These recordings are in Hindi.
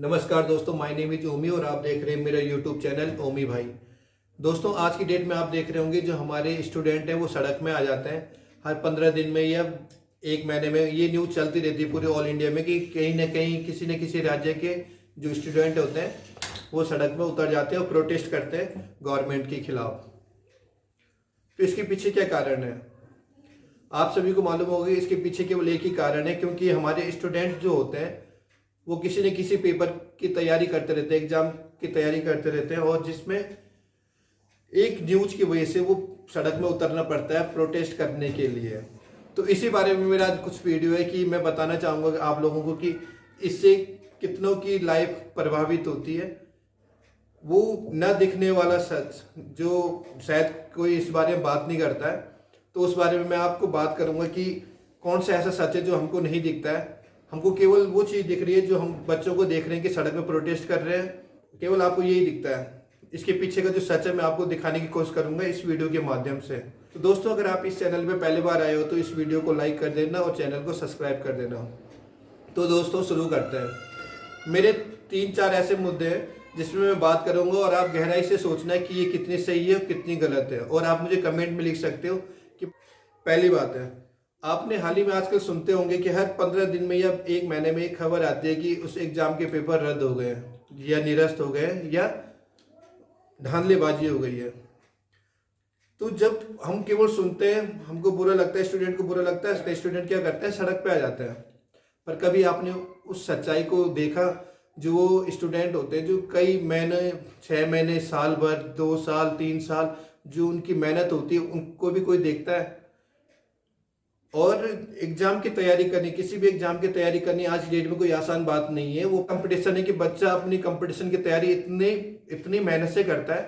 नमस्कार दोस्तों, माय नेम इज ओमी और आप देख रहे हैं मेरा यूट्यूब चैनल ओमी भाई। दोस्तों, आज की डेट में आप देख रहे होंगे जो हमारे स्टूडेंट हैं वो सड़क में आ जाते हैं हर 15 दिन में या एक महीने में। ये न्यूज़ चलती रहती है पूरे ऑल इंडिया में कि कहीं ना कहीं किसी न किसी राज्य के जो स्टूडेंट होते हैं वो सड़क में उतर जाते हैं और प्रोटेस्ट करते हैं गवर्नमेंट के खिलाफ। तो इसके पीछे क्या कारण है आप सभी को मालूम होगा। इसके पीछे केवल एक ही कारण है, क्योंकि हमारे स्टूडेंट जो होते हैं वो किसी न किसी पेपर की तैयारी करते रहते हैं, एग्जाम की तैयारी करते रहते हैं, और जिसमें एक न्यूज की वजह से वो सड़क में उतरना पड़ता है प्रोटेस्ट करने के लिए। तो इसी बारे में मेरा आज कुछ वीडियो है कि मैं बताना चाहूँगा आप लोगों को कि इससे कितनों की लाइफ प्रभावित होती है। वो न दिखने वाला सच जो शायद कोई इस बारे में बात नहीं करता है, तो उस बारे में मैं आपको बात करूँगा कि कौन सा ऐसा सच है जो हमको नहीं दिखता है। हमको केवल वो चीज़ दिख रही है जो हम बच्चों को देख रहे हैं कि सड़क में प्रोटेस्ट कर रहे हैं, केवल आपको यही दिखता है। इसके पीछे का जो सच है मैं आपको दिखाने की कोशिश करूंगा इस वीडियो के माध्यम से। तो दोस्तों, अगर आप इस चैनल पे पहली बार आए हो तो इस वीडियो को लाइक कर देना और चैनल को सब्सक्राइब कर देना। तो दोस्तों, शुरू करते हैं। मेरे 3-4 ऐसे मुद्दे हैं जिसमें मैं बात करूंगा और आप गहराई से सोचना है कि ये कितनी सही है और कितनी गलत है, और आप मुझे कमेंट में लिख सकते हो कि पहली बात है, आपने हाल ही में आजकल सुनते होंगे कि हर 15 दिन में या एक महीने में एक खबर आती है कि उस एग्जाम के पेपर रद्द हो गए हैं या निरस्त हो गए हैं या धांधलेबाजी हो गई है। तो जब हम केवल सुनते हैं हमको बुरा लगता है, स्टूडेंट को बुरा लगता है, स्टूडेंट क्या करते हैं, सड़क पे आ जाते हैं। पर कभी आपने उस सच्चाई को देखा जो वो स्टूडेंट होते हैं जो कई महीने, 6 महीने, साल भर, 2 साल, 3 साल जो उनकी मेहनत होती है उनको भी कोई देखता है। और एग्जाम की तैयारी करनी, किसी भी एग्जाम की तैयारी करनी आज की डेट में कोई आसान बात नहीं है। वो कंपटीशन है कि बच्चा अपनी कंपटीशन की तैयारी इतनी मेहनत से करता है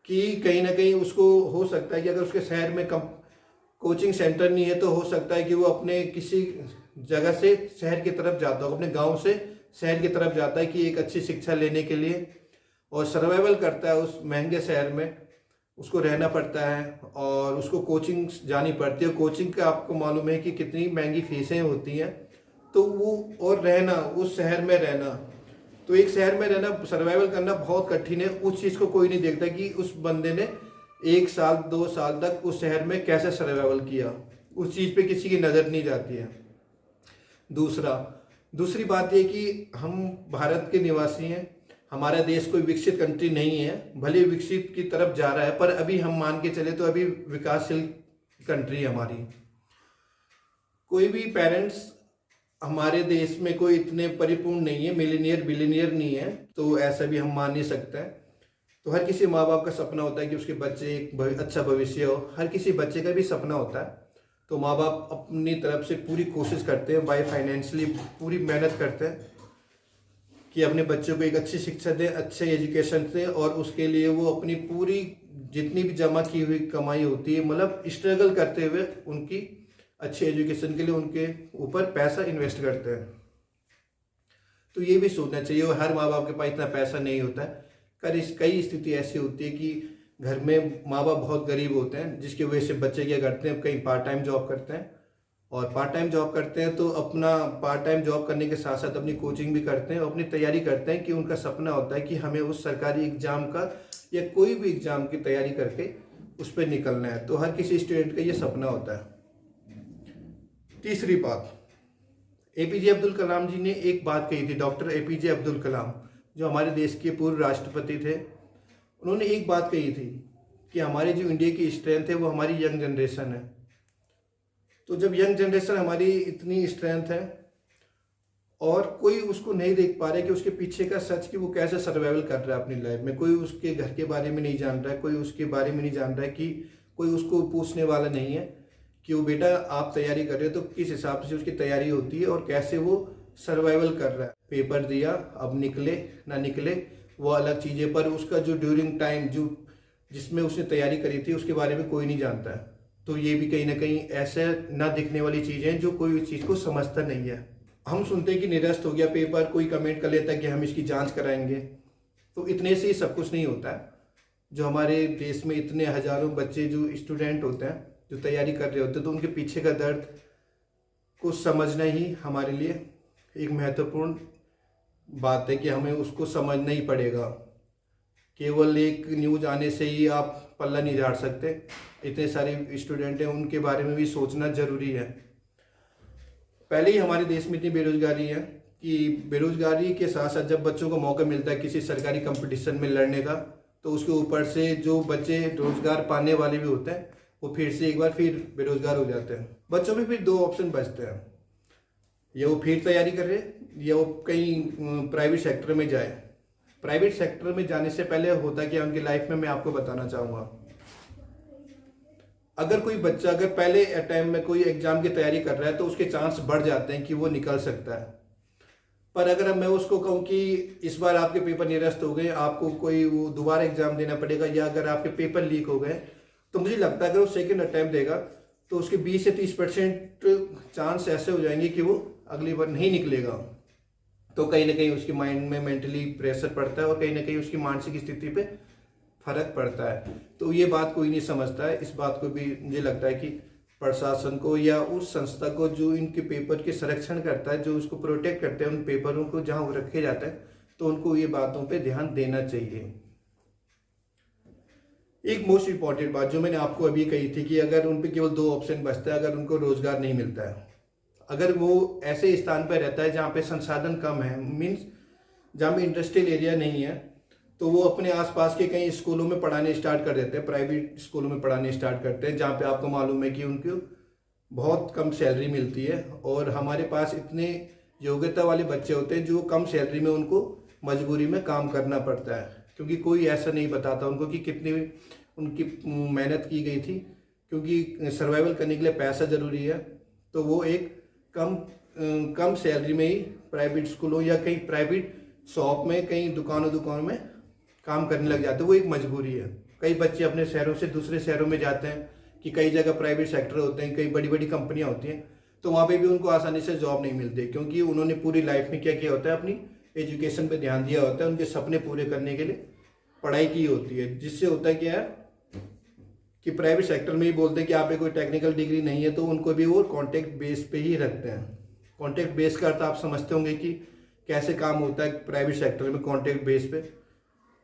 कि कहीं ना कहीं उसको हो सकता है कि अगर उसके शहर में कोचिंग सेंटर नहीं है तो हो सकता है कि वो अपने किसी जगह से शहर की तरफ जाता हो, अपने गाँव से शहर की तरफ जाता है कि एक अच्छी शिक्षा लेने के लिए, और सर्वाइवल करता है उस महंगे शहर में। उसको रहना पड़ता है और उसको कोचिंग जानी पड़ती है। कोचिंग का आपको मालूम है कि कितनी महंगी फीसें होती हैं। तो वो और रहना, उस शहर में रहना, तो एक शहर में रहना, सर्वाइवल करना बहुत कठिन है। उस चीज़ को कोई नहीं देखता कि उस बंदे ने 1 साल 2 साल तक उस शहर में कैसे सर्वाइवल किया। उस चीज़ पे किसी की नज़र नहीं जाती है। दूसरी बात यह कि हम भारत के निवासी हैं, हमारा देश कोई विकसित कंट्री नहीं है, भले विकसित की तरफ जा रहा है पर अभी हम मान के चले तो अभी विकासशील कंट्री है हमारी। कोई भी पेरेंट्स हमारे देश में कोई इतने परिपूर्ण नहीं है, मिलीनियर बिलीनियर नहीं है, तो ऐसा भी हम मान नहीं सकते हैं। तो हर किसी माँ बाप का सपना होता है कि उसके बच्चे एक अच्छा भविष्य हो, हर किसी बच्चे का भी सपना होता है। तो माँ बाप अपनी तरफ से पूरी कोशिश करते हैं, बाय फाइनेंशियली पूरी मेहनत करते हैं कि अपने बच्चों को एक अच्छी शिक्षा दें, अच्छे एजुकेशन दें, और उसके लिए वो अपनी पूरी जितनी भी जमा की हुई कमाई होती है, मतलब स्ट्रगल करते हुए उनकी अच्छे एजुकेशन के लिए उनके ऊपर पैसा इन्वेस्ट करते हैं। तो ये भी सोचना चाहिए, और हर माँ बाप के पास इतना पैसा नहीं होता है। कई स्थिति ऐसी होती है कि घर में माँ बाप बहुत गरीब होते हैं, जिसकी वजह से बच्चे क्या करते हैं, कहीं पार्ट टाइम जॉब करते हैं, और पार्ट टाइम जॉब करते हैं तो अपना पार्ट टाइम जॉब करने के साथ साथ अपनी कोचिंग भी करते हैं और अपनी तैयारी करते हैं कि उनका सपना होता है कि हमें उस सरकारी एग्जाम का या कोई भी एग्जाम की तैयारी करके उस पर निकलना है। तो हर किसी स्टूडेंट का ये सपना होता है। तीसरी बात, एपीजे अब्दुल कलाम जी ने एक बात कही थी। डॉक्टर एपीजे अब्दुल कलाम जो हमारे देश के पूर्व राष्ट्रपति थे, उन्होंने एक बात कही थी कि हमारी जो इंडिया की स्ट्रेंथ है वो हमारी यंग जनरेशन है। तो जब यंग जनरेशन हमारी इतनी स्ट्रेंथ है और कोई उसको नहीं देख पा रहा है कि उसके पीछे का सच कि वो कैसे सर्वाइवल कर रहा है अपनी लाइफ में, कोई उसके घर के बारे में नहीं जान रहा है, कोई उसके बारे में नहीं जान रहा है, कि कोई उसको पूछने वाला नहीं है कि वो बेटा आप तैयारी कर रहे हो तो किस हिसाब से उसकी तैयारी होती है और कैसे वो सर्वाइवल कर रहा है। पेपर दिया, अब निकले ना निकले वो अलग चीज़ है, पर उसका जो ड्यूरिंग टाइम जो जिसमें उसने तैयारी करी थी उसके बारे में कोई नहीं जानता है। तो ये भी कहीं ना कहीं ऐसे ना दिखने वाली चीज़ें हैं जो कोई उस चीज़ को समझता नहीं है। हम सुनते हैं कि निरस्त हो गया पेपर, कोई कमेंट कर लेता है कि हम इसकी जांच कराएंगे। तो इतने से ही सब कुछ नहीं होता है। जो हमारे देश में इतने हजारों बच्चे जो स्टूडेंट होते हैं जो तैयारी कर रहे होते हैं, तो उनके पीछे का दर्द को समझना ही हमारे लिए एक महत्वपूर्ण बात है कि हमें उसको समझना ही पड़ेगा। केवल एक न्यूज़ आने से ही आप पल्ला नहीं झाड़ सकते। इतने सारे स्टूडेंट हैं, उनके बारे में भी सोचना ज़रूरी है। पहले ही हमारे देश में इतनी बेरोजगारी है कि बेरोजगारी के साथ साथ जब बच्चों को मौका मिलता है किसी सरकारी कंपटीशन में लड़ने का, तो उसके ऊपर से जो बच्चे रोजगार पाने वाले भी होते हैं वो फिर से एक बार फिर बेरोजगार हो जाते हैं। बच्चों में फिर दो ऑप्शन बचते हैं, या वो फिर तैयारी करे या वो कहीं प्राइवेट सेक्टर में जाए। प्राइवेट सेक्टर में जाने से पहले होता क्या उनकी लाइफ में, मैं आपको बताना चाहूँगा। अगर कोई बच्चा अगर पहले टाइम में कोई एग्जाम की तैयारी कर रहा है तो उसके चांस बढ़ जाते हैं कि वो निकल सकता है। पर अगर अब मैं उसको कहूँ कि इस बार आपके पेपर निरस्त हो गए, आपको कोई वो दोबारा एग्जाम देना पड़ेगा, या अगर आपके पेपर लीक हो गए, तो मुझे लगता है अगर वो सेकंड अटैम्प्ट देगा तो उसके 20 से 30% चांस ऐसे हो जाएंगे कि वो अगली बार नहीं निकलेगा। तो कहीं ना कहीं उसके माइंड में मेंटली प्रेशर पड़ता है और कहीं ना कहीं उसकी मानसिक स्थिति पे फर्क पड़ता है। तो ये बात कोई नहीं समझता है। इस बात को भी मुझे लगता है कि प्रशासन को या उस संस्था को जो इनके पेपर के संरक्षण करता है, जो उसको प्रोटेक्ट करते हैं, उन पेपरों को जहाँ वो रखे जाते हैं, तो उनको ये बातों पे ध्यान देना चाहिए। एक मोस्ट इम्पॉर्टेंट बात जो मैंने आपको अभी कही थी कि अगर उन पे केवल दो ऑप्शन बचता है, अगर उनको रोजगार नहीं मिलता है, अगर वो ऐसे स्थान पर रहता है जहाँ पे संसाधन कम है, मीन्स जहाँ पे इंडस्ट्रियल एरिया नहीं है, तो वो अपने आसपास के कई स्कूलों में पढ़ाने स्टार्ट कर देते हैं, प्राइवेट स्कूलों में पढ़ाने स्टार्ट करते हैं, जहाँ पे आपको मालूम है कि उनको बहुत कम सैलरी मिलती है। और हमारे पास इतने योग्यता वाले बच्चे होते हैं जो कम सैलरी में उनको मजबूरी में काम करना पड़ता है, क्योंकि कोई ऐसा नहीं बताता उनको कि कितनी उनकी मेहनत की गई थी। क्योंकि सर्वाइवल करने के लिए पैसा ज़रूरी है, तो वो एक कम सैलरी में ही प्राइवेट स्कूलों या कहीं प्राइवेट शॉप में, कहीं दुकानों में काम करने लग जाते हैं। वो एक मजबूरी है। कई बच्चे अपने शहरों से दूसरे शहरों में जाते हैं कि कई जगह प्राइवेट सेक्टर होते हैं, कई बड़ी बड़ी कंपनियां होती हैं, तो वहाँ पे भी उनको आसानी से जॉब नहीं मिलती, क्योंकि उन्होंने पूरी लाइफ में क्या किया होता है, अपनी एजुकेशन पे ध्यान दिया होता है, उनके सपने पूरे करने के लिए पढ़ाई की होती है। जिससे होता है क्या है कि प्राइवेट सेक्टर में ही बोलते हैं कि आप पे कोई टेक्निकल डिग्री नहीं है, तो उनको भी वो कॉन्ट्रैक्ट बेस पे ही रखते हैं। कॉन्ट्रैक्ट बेस का अर्थ आप समझते होंगे कि कैसे काम होता है प्राइवेट सेक्टर में। कॉन्ट्रैक्ट बेस पे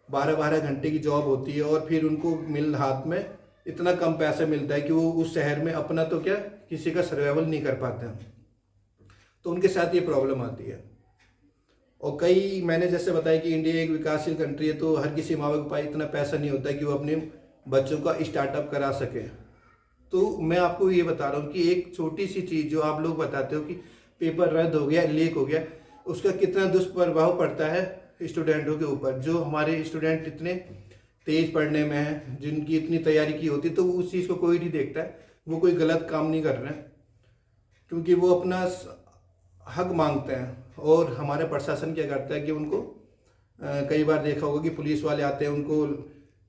12-12 घंटे की जॉब होती है और फिर उनको हाथ में इतना कम पैसा मिलता है कि वो उस शहर में अपना तो क्या किसी का सर्वाइवल नहीं कर पाते हैं। तो उनके साथ ये प्रॉब्लम आती है। और कई मैंने जैसे बताया कि इंडिया एक विकासशील कंट्री है, तो हर किसी माँ बाप के पास इतना पैसा नहीं होता कि वो अपने बच्चों का स्टार्टअप करा सके। तो मैं आपको ये बता रहा हूँ कि एक छोटी सी चीज़ जो आप लोग बताते हो कि पेपर रद्द हो गया, लीक हो गया, उसका कितना दुष्प्रभाव पड़ता है स्टूडेंटों के ऊपर। जो हमारे स्टूडेंट इतने तेज पढ़ने में हैं, जिनकी इतनी तैयारी की होती, तो उस चीज़ को कोई नहीं देखता है। वो कोई गलत काम नहीं कर रहे हैं, क्योंकि वो अपना हक मांगते हैं। और हमारा प्रशासन क्या करता है कि उनको कई बार देखा होगा कि पुलिस वाले आते हैं, उनको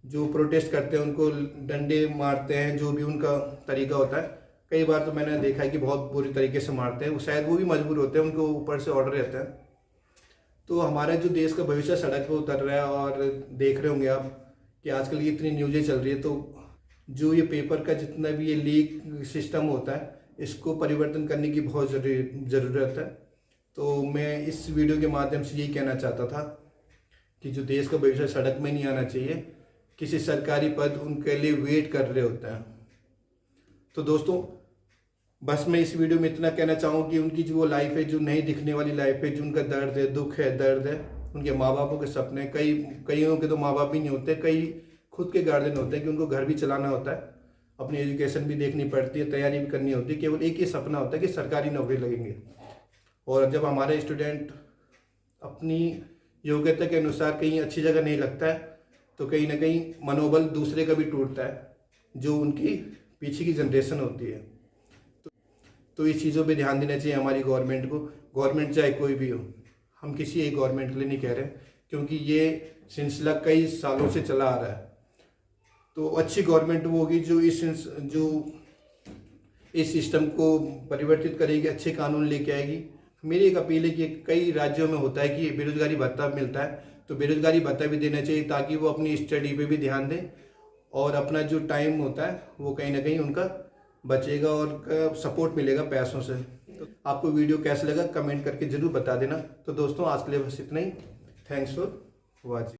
जो प्रोटेस्ट करते हैं उनको डंडे मारते हैं, जो भी उनका तरीका होता है। कई बार तो मैंने देखा है कि बहुत बुरी तरीके से मारते हैं। शायद वो भी मजबूर होते हैं, उनको ऊपर से ऑर्डर रहता है। तो हमारा जो देश का भविष्य सड़क पर उतर रहा है, और देख रहे होंगे आप कि आजकल ये इतनी न्यूज़ें चल रही है, तो जो ये पेपर का जितना भी ये लीक सिस्टम होता है, इसको परिवर्तन करने की बहुत ज़रूरत है। तो मैं इस वीडियो के माध्यम से यही कहना चाहता था कि जो देश का भविष्य सड़क में नहीं आना चाहिए, किसी सरकारी पद उनके लिए वेट कर रहे होते हैं। तो दोस्तों, बस मैं इस वीडियो में इतना कहना चाहूँ कि उनकी जो वो लाइफ है, जो नहीं दिखने वाली लाइफ है, जो उनका दर्द है, दुख है, दर्द है, उनके माँ बापों के सपने, कईयों के तो माँ बाप भी नहीं होते, कई खुद के गार्जियन होते हैं कि उनको घर भी चलाना होता है, अपनी एजुकेशन भी देखनी पड़ती है, तैयारी भी करनी होती है। केवल एक ही सपना होता है कि सरकारी नौकरी लगेंगे। और जब हमारा स्टूडेंट अपनी योग्यता के अनुसार कहीं अच्छी जगह नहीं लगता है, तो कहीं ना कहीं मनोबल दूसरे का भी टूटता है, जो उनकी पीछे की जनरेशन होती है। तो इस चीज़ों पे ध्यान देना चाहिए हमारी गवर्नमेंट को। गवर्नमेंट चाहे कोई भी हो, हम किसी एक गवर्नमेंट के लिए नहीं कह रहे, क्योंकि ये सिलसिला कई सालों से चला आ रहा है। तो अच्छी गवर्नमेंट वो होगी जो इस सिस्टम को परिवर्तित करेगी, अच्छे कानून लेके आएगी। मेरी एक अपील है कि कई राज्यों में होता है कि बेरोजगारी भत्ता मिलता है, तो बेरोजगारी भत्ता भी देना चाहिए, ताकि वो अपनी स्टडी पे भी ध्यान दें और अपना जो टाइम होता है वो कहीं ना कहीं उनका बचेगा और सपोर्ट मिलेगा पैसों से। आपको वीडियो कैसा लगा कमेंट करके जरूर बता देना। तो दोस्तों आज के लिए बस इतना ही। Thanks for watching.